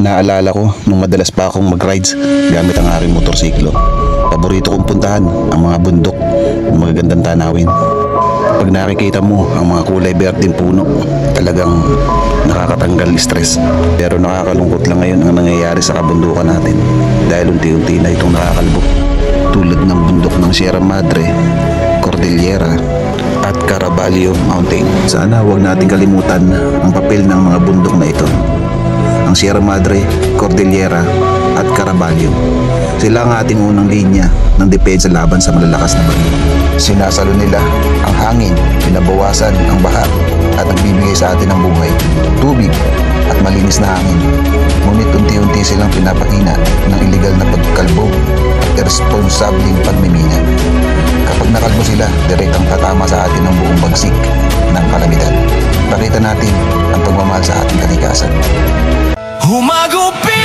Naalala ko nung madalas pa akong mag-rides gamit ang aking motorsiklo. Paborito kong puntahan ang mga bundok ng magagandang tanawin. Pag nakikita mo ang mga kulay berdeng puno, talagang nakakatanggal stress. Pero nakakalungkot lang ngayon ang nangyayari sa kabundukan natin dahil unti-unti na itong nakakalbo. Tulad ng bundok ng Sierra Madre, Cordillera at Caraballo Mountain. Sana huwag natin kalimutan ang papel ng mga bundok na ito. Ang Sierra Madre, Cordillera at Caraballo. Sila ang ating unang linya ng depensa laban sa malalakas na bagyo. Sinasalo nila ang hangin, pinabawasan ang baha at nagbibigay sa atin ng buhay, tubig at malinis na hangin. Ngunit unti-unti silang pinapahina ng iligal na pagkalbo at irresponsableng pagmimina. Kapag nakalbo sila, direktang tatama sa atin ang buong bagsik ng kalamidad. Pakita natin ang pagmamahal sa ating kalikasan. Humagupit